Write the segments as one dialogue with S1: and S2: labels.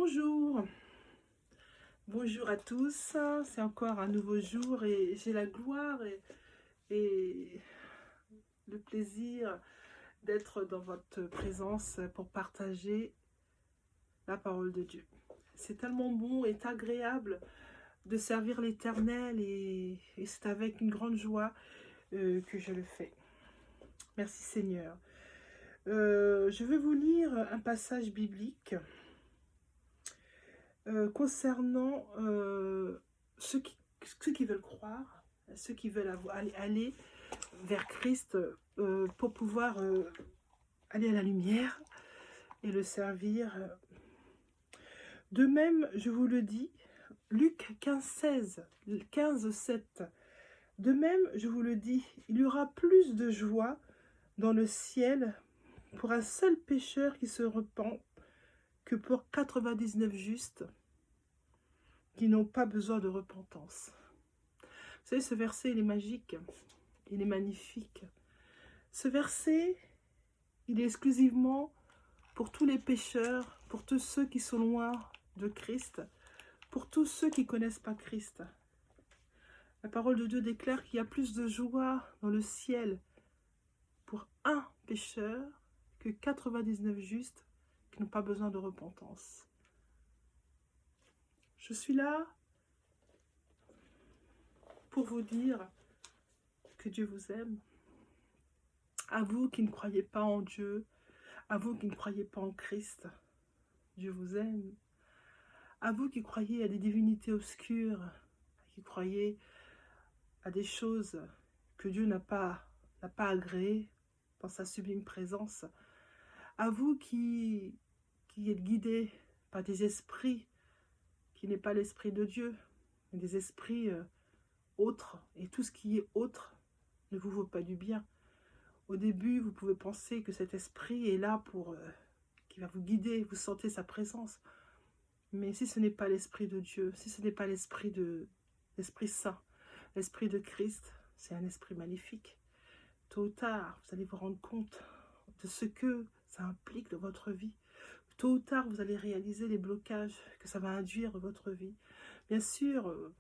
S1: Bonjour, bonjour à tous, c'est encore un nouveau jour et j'ai la gloire et le plaisir d'être dans votre présence pour partager la parole de Dieu. C'est tellement bon et agréable de servir l'Éternel et c'est avec une grande joie que je le fais. Merci Seigneur. Je vais vous lire un passage biblique concernant ceux qui veulent croire, ceux qui veulent aller vers Christ pour pouvoir aller à la lumière et le servir. De même, je vous le dis, Luc 15:7. De même, je vous le dis, il y aura plus de joie dans le ciel pour un seul pécheur qui se repent que pour 99 justes qui n'ont pas besoin de repentance. Vous savez, ce verset, il est magique, il est magnifique. Ce verset, il est exclusivement pour tous les pécheurs, pour tous ceux qui sont loin de Christ, pour tous ceux qui ne connaissent pas Christ. La parole de Dieu déclare qu'il y a plus de joie dans le ciel pour un pécheur que 99 justes qui n'ont pas besoin de repentance. Je suis là pour vous dire que Dieu vous aime. À vous qui ne croyez pas en Dieu, à vous qui ne croyez pas en Christ, Dieu vous aime. À vous qui croyez à des divinités obscures, qui croyez à des choses que Dieu n'a pas agréées dans sa sublime présence, à vous qui êtes guidés par des esprits qui n'est pas l'esprit de Dieu, mais des esprits autres, et tout ce qui est autre ne vous vaut pas du bien. Au début, vous pouvez penser que cet esprit est là pour qui va vous guider, vous sentez sa présence. Mais si ce n'est pas l'esprit de Dieu, si ce n'est pas l'esprit Saint, l'esprit de Christ, c'est un esprit maléfique. Tôt ou tard, vous allez vous rendre compte de ce que ça implique dans votre vie. Tôt ou tard, vous allez réaliser les blocages que ça va induire dans votre vie. Bien sûr,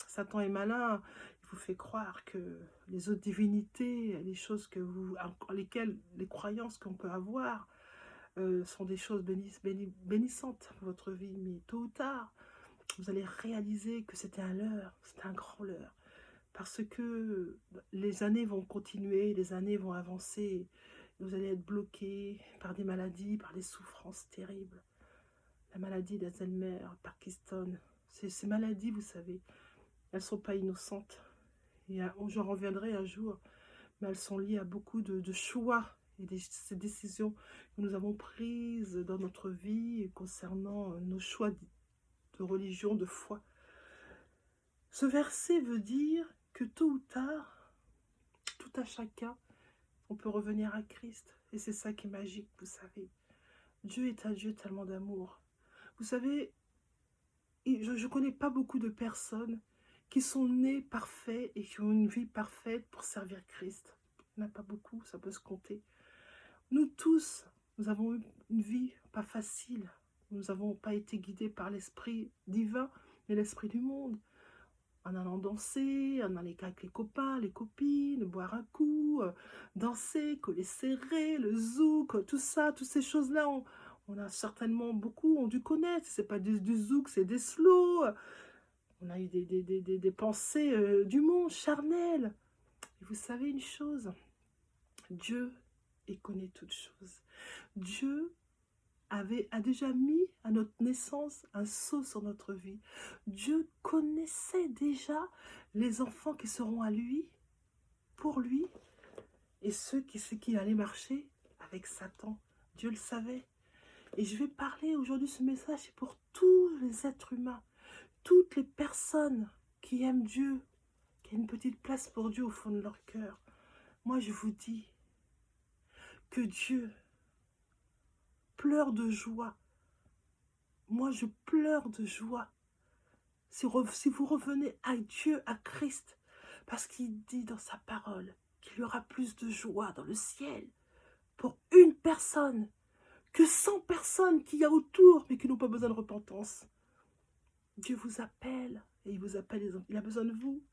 S1: Satan est malin, il vous fait croire que les autres divinités, les choses les croyances qu'on peut avoir, sont des choses bénissantes pour votre vie. Mais tôt ou tard, vous allez réaliser que c'était un leurre, c'était un grand leurre. Parce que les années vont continuer, les années vont avancer. Vous allez être bloqué par des maladies, par des souffrances terribles. La maladie d'Alzheimer, Parkinson, ces maladies, vous savez, elles ne sont pas innocentes. Et j'en reviendrai un jour, mais elles sont liées à beaucoup de choix et ces décisions que nous avons prises dans notre vie concernant nos choix de religion, de foi. Ce verset veut dire que tôt ou tard, tout à chacun, on peut revenir à Christ. Et c'est ça qui est magique, vous savez. Dieu est un Dieu tellement d'amour. Vous savez, je ne connais pas beaucoup de personnes qui sont nées parfaits et qui ont une vie parfaite pour servir Christ. Il n'y en a pas beaucoup, ça peut se compter. Nous tous, nous avons eu une vie pas facile. Nous n'avons pas été guidés par l'esprit divin, mais l'esprit du monde. En allant danser, en allant avec les copains, les copines, boire un coup, danser, coller serré, le zouk, tout ça, toutes ces choses-là, on a certainement beaucoup ont dû connaître. C'est pas du zouk, c'est des slow. On a eu des pensées du monde charnel. Et vous savez une chose, Dieu, il connaît toutes choses. Dieu a déjà mis à notre naissance un sceau sur notre vie. Dieu connaissait déjà les enfants qui seront à lui, pour lui, et ceux qui allaient marcher avec Satan. Dieu le savait. Et je vais parler aujourd'hui, ce message est pour tous les êtres humains, toutes les personnes qui aiment Dieu, qui ont une petite place pour Dieu au fond de leur cœur. Moi, je vous dis que Dieu pleure de joie. Moi, je pleure de joie. Si vous revenez à Dieu, à Christ, parce qu'il dit dans sa parole qu'il y aura plus de joie dans le ciel pour une personne que 100 personnes qu'il y a autour, mais qui n'ont pas besoin de repentance. Dieu vous appelle, et il vous appelle, il a besoin de vous.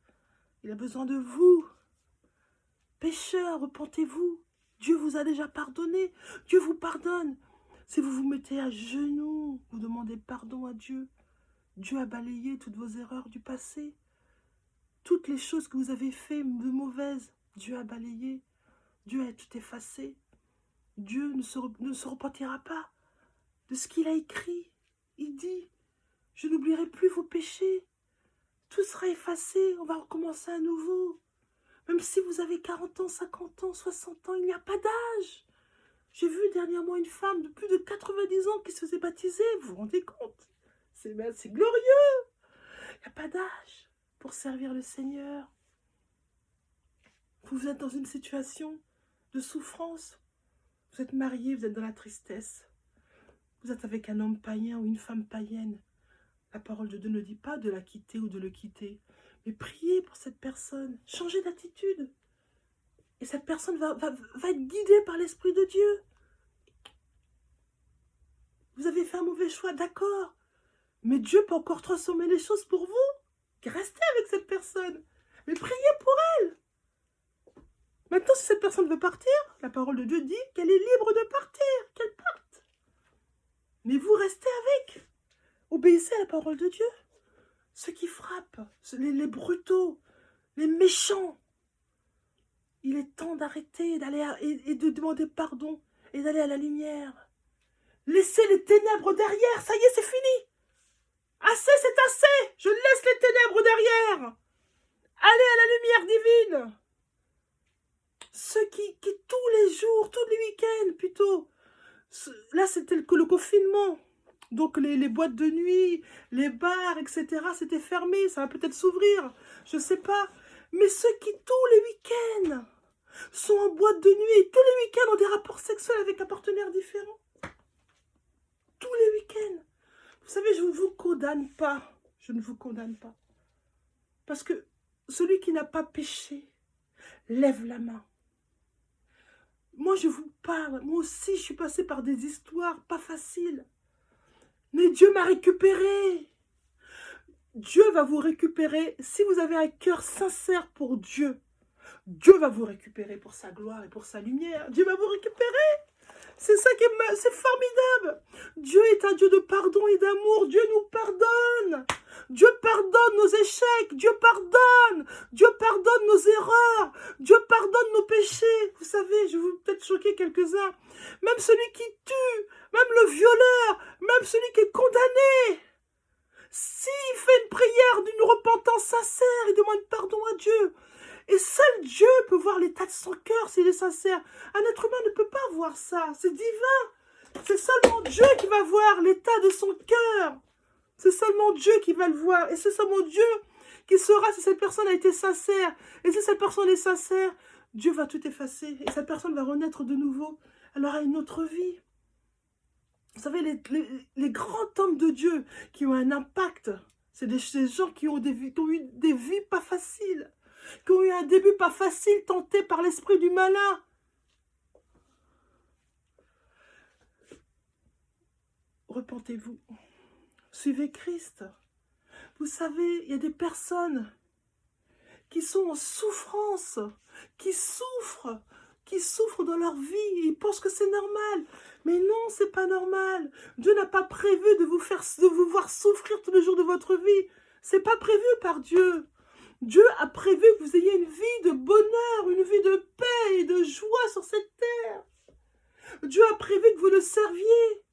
S1: Il a besoin de vous. Pécheurs, repentez-vous. Dieu vous a déjà pardonné. Dieu vous pardonne. Si vous vous mettez à genoux, vous demandez pardon à Dieu. Dieu a balayé toutes vos erreurs du passé. Toutes les choses que vous avez faites de mauvaises, Dieu a balayé. Dieu a tout effacé. Dieu ne se repentira pas de ce qu'il a écrit. Il dit, je n'oublierai plus vos péchés. Tout sera effacé, on va recommencer à nouveau. Même si vous avez 40 ans, 50 ans, 60 ans, il n'y a pas d'âge. J'ai vu dernièrement une femme de plus de 90 ans qui se faisait baptiser, vous vous rendez compte? C'est glorieux. Il n'y a pas d'âge pour servir le Seigneur. Vous êtes dans une situation de souffrance. Vous êtes marié, vous êtes dans la tristesse. Vous êtes avec un homme païen ou une femme païenne. La parole de Dieu ne dit pas de la quitter ou de le quitter. Mais priez pour cette personne. Changez d'attitude. Et cette personne va être guidée par l'Esprit de Dieu. Vous avez fait un mauvais choix, d'accord. Mais Dieu peut encore transformer les choses pour vous. Restez avec cette personne. Mais priez pour elle. Maintenant, si cette personne veut partir, la parole de Dieu dit qu'elle est libre de partir, qu'elle parte. Mais vous restez avec. Obéissez à la parole de Dieu. Ceux qui frappent, les brutaux, les méchants. Il est temps d'arrêter et de demander pardon et d'aller à la lumière. Laissez les ténèbres derrière, ça y est, c'est fini. Assez, c'est assez. Je laisse les ténèbres derrière. Allez à la lumière divine. Ceux qui tous les jours, tous les week-ends plutôt. Là, c'était le confinement. Donc les boîtes de nuit, les bars, etc. c'était fermé. Ça va peut-être s'ouvrir. Je ne sais pas. Mais ceux qui tous les week-ends sont en boîte de nuit et tous les week-ends ont des rapports sexuels avec un partenaire différent. Tous les week-ends. Vous savez, je ne vous condamne pas. Je ne vous condamne pas. Parce que celui qui n'a pas péché, lève la main. Moi, je vous parle. Moi aussi, je suis passée par des histoires pas faciles. Mais Dieu m'a récupéré. Dieu va vous récupérer. Si vous avez un cœur sincère pour Dieu, Dieu va vous récupérer pour sa gloire et pour sa lumière. Dieu va vous récupérer. C'est ça qui est, c'est formidable. Dieu est un Dieu de pardon et d'amour. Dieu nous pardonne. Dieu pardonne nos échecs. Dieu pardonne. Dieu pardonne nos erreurs. Dieu pardonne nos péchés. Vous savez, je vais peut-être choquer quelques-uns. Même celui qui tue, même le violeur, même celui qui est condamné. S'il fait une prière d'une repentance sincère, il demande pardon à Dieu. Et seul Dieu peut voir l'état de son cœur s'il est sincère. Un être humain ne peut pas voir ça. C'est divin. C'est seulement Dieu qui va voir l'état de son cœur. C'est seulement Dieu qui va le voir. Et c'est seulement Dieu qui saura si cette personne a été sincère. Et si cette personne est sincère, Dieu va tout effacer. Et cette personne va renaître de nouveau. Elle aura une autre vie. Vous savez, les grands hommes de Dieu qui ont un impact, c'est des gens qui ont eu des vies pas faciles, qui ont eu un début pas facile, tenté par l'esprit du malin. Repentez-vous. Suivez Christ. Vous savez, il y a des personnes qui sont en souffrance, qui souffrent dans leur vie. Ils pensent que c'est normal. Mais non, c'est pas normal. Dieu n'a pas prévu de vous voir souffrir tous les jours de votre vie. C'est pas prévu par Dieu. Dieu a prévu que vous ayez une vie de bonheur, une vie de paix et de joie sur cette terre. Dieu a prévu que vous le serviez.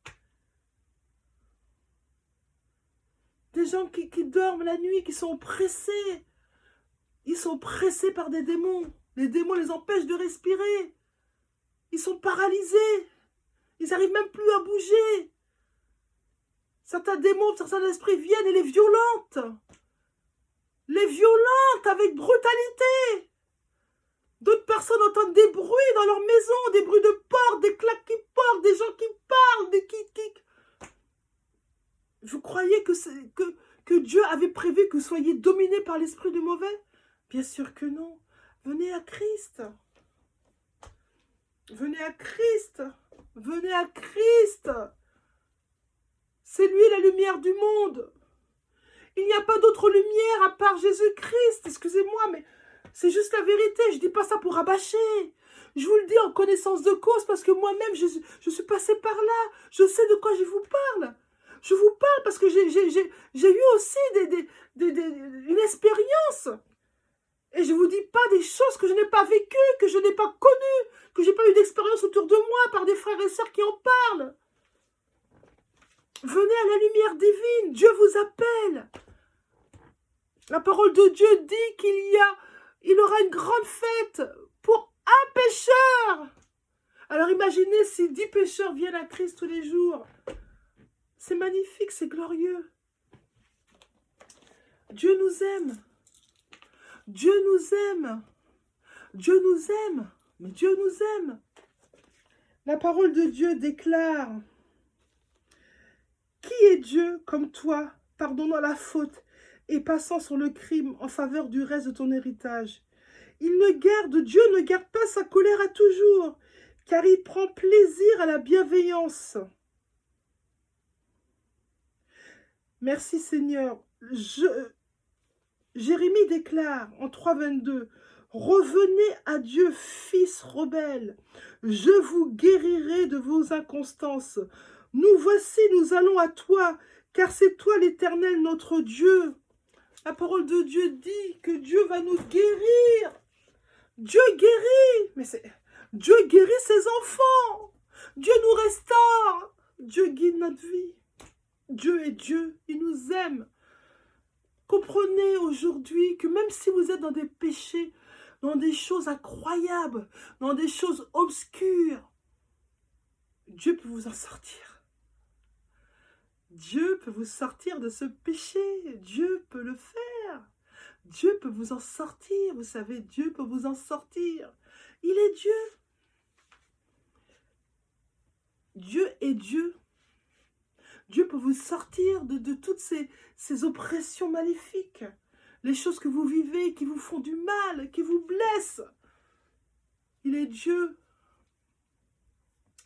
S1: Des gens qui dorment la nuit, qui sont pressés. Ils sont pressés par des démons. Les démons les empêchent de respirer. Ils sont paralysés. Ils n'arrivent même plus à bouger. Certains démons, certains esprits viennent et les violentent. Les violentent avec brutalité. D'autres personnes entendent des bruits dans leur maison, des bruits de porte, des claques qui portent, des gens qui parlent, des qui. Vous croyez que Dieu avait prévu que vous soyez dominés par l'esprit du mauvais? Bien sûr que non. Venez à Christ. Venez à Christ. Venez à Christ. C'est lui la lumière du monde. Il n'y a pas d'autre lumière à part Jésus-Christ. Excusez-moi, mais c'est juste la vérité. Je ne dis pas ça pour rabâcher. Je vous le dis en connaissance de cause parce que moi-même, je suis passée par là. Je sais de quoi je vous parle. Je vous parle parce que j'ai eu aussi une expérience. Et je ne vous dis pas des choses que je n'ai pas vécues, que je n'ai pas connues, que je n'ai pas eu d'expérience autour de moi par des frères et sœurs qui en parlent. Venez à la lumière divine. Dieu vous appelle. La parole de Dieu dit il aura une grande fête pour un pécheur. Alors imaginez si 10 pécheurs viennent à Christ tous les jours. C'est magnifique, c'est glorieux. Dieu nous aime. Dieu nous aime. Dieu nous aime. Mais Dieu nous aime. La parole de Dieu déclare: qui est Dieu comme toi, pardonnant la faute et passant sur le crime en faveur du reste de ton héritage? Dieu ne garde pas sa colère à toujours, car il prend plaisir à la bienveillance. Merci Seigneur. Jérémie déclare en 3,22: revenez à Dieu, fils rebelles, je vous guérirai de vos inconstances. Nous voici, nous allons à toi, car c'est toi l'Éternel notre Dieu. La parole de Dieu dit que Dieu va nous guérir. Dieu guérit, mais Dieu guérit ses enfants. Dieu nous restaure. Dieu guide notre vie. Dieu est Dieu, il nous aime. Comprenez aujourd'hui que même si vous êtes dans des péchés, dans des choses incroyables, dans des choses obscures, Dieu peut vous en sortir. Dieu peut vous sortir de ce péché. Dieu peut le faire. Dieu peut vous en sortir. Vous savez, Dieu peut vous en sortir. Il est Dieu. Dieu est Dieu. Dieu peut vous sortir de toutes ces oppressions maléfiques. Les choses que vous vivez, qui vous font du mal, qui vous blessent. Il est Dieu.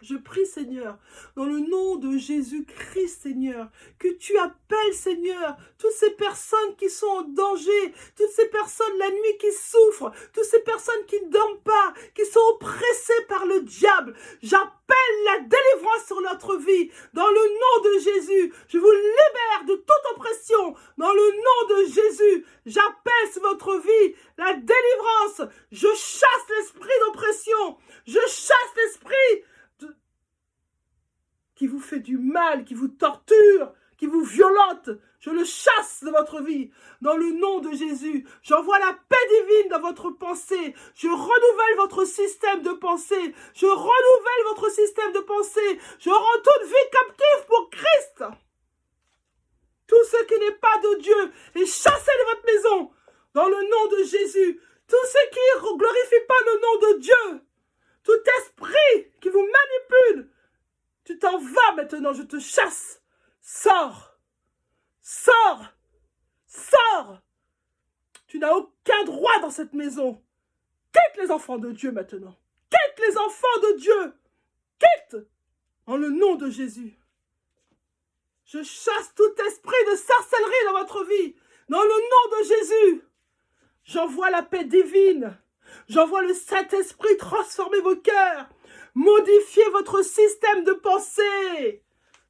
S1: Je prie, Seigneur, dans le nom de Jésus-Christ, Seigneur, que tu appelles, Seigneur, toutes ces personnes qui sont en danger, toutes ces personnes la nuit qui souffrent, toutes ces personnes qui ne dorment pas, qui sont oppressées par le diable. J'appelle la délivrance sur notre vie, dans le nom de Jésus. Je vous libère de toute oppression, dans le nom de Jésus. J'appelle sur votre vie la délivrance. Je chasse l'esprit d'oppression. Je chasse l'esprit qui vous fait du mal, qui vous torture, qui vous violente. Je le chasse de votre vie. Dans le nom de Jésus, j'envoie la paix divine dans votre pensée. Je renouvelle votre système de pensée. Je renouvelle votre système de pensée. Je rends toute vie captive pour Christ. Tout ce qui n'est pas de Dieu est chassé de votre maison. Dans le nom de Jésus. Tout ce qui ne glorifie pas le nom de Dieu. Tout esprit qui vous manipule. Tu t'en vas maintenant, je te chasse. Sors. Sors. Sors. Tu n'as aucun droit dans cette maison. Quitte les enfants de Dieu maintenant. Quitte les enfants de Dieu. Quitte. En le nom de Jésus. Je chasse tout esprit de sorcellerie dans votre vie. Dans le nom de Jésus. J'envoie la paix divine. J'envoie le Saint-Esprit transformer vos cœurs. Modifiez votre système de pensée.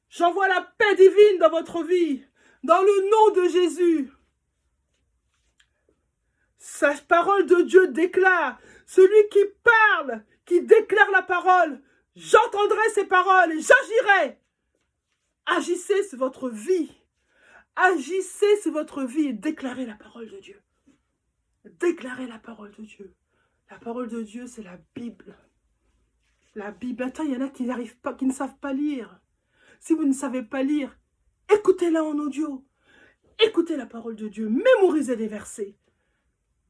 S1: J'envoie la paix divine dans votre vie. Dans le nom de Jésus. Sa parole de Dieu déclare. Celui qui parle, qui déclare la parole, j'entendrai ces paroles et j'agirai. Agissez sur votre vie. Agissez sur votre vie et déclarez la parole de Dieu. Déclarez la parole de Dieu. La parole de Dieu, c'est la Bible. La Bible. Attends, il y en a qui n'arrivent pas, qui ne savent pas lire. Si vous ne savez pas lire, écoutez-la en audio. Écoutez la parole de Dieu. Mémorisez les versets.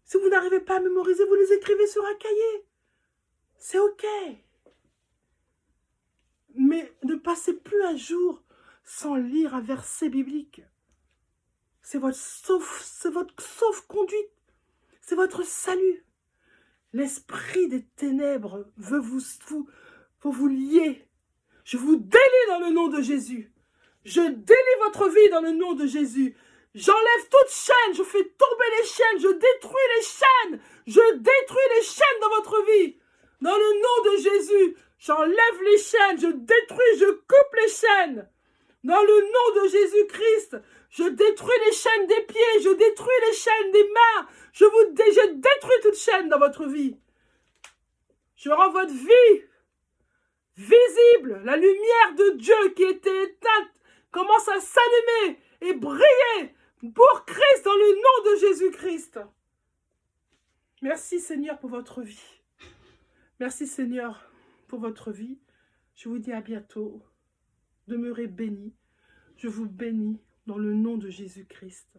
S1: Si vous n'arrivez pas à mémoriser, vous les écrivez sur un cahier. C'est OK. Mais ne passez plus un jour sans lire un verset biblique. C'est votre sauf-conduite. C'est votre salut. L'esprit des ténèbres veut vous lier Je vous délie dans le nom de Jésus. Je délie votre vie dans le nom de Jésus. J'enlève toute chaîne, je fais tomber les chaînes, je détruis les chaînes. Je détruis les chaînes dans votre vie. Dans le nom de Jésus, j'enlève les chaînes, je détruis, je coupe les chaînes. Dans le nom de Jésus-Christ, je détruis les chaînes des pieds, je détruis les chaînes des mains. Je détruis toute chaîne dans votre vie. Je rends votre vie visible. La lumière de Dieu qui était éteinte commence à s'allumer et briller pour Christ dans le nom de Jésus-Christ. Merci Seigneur pour votre vie. Merci Seigneur pour votre vie. Je vous dis à bientôt. Demeurez bénis. Je vous bénis dans le nom de Jésus-Christ.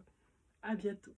S1: À bientôt.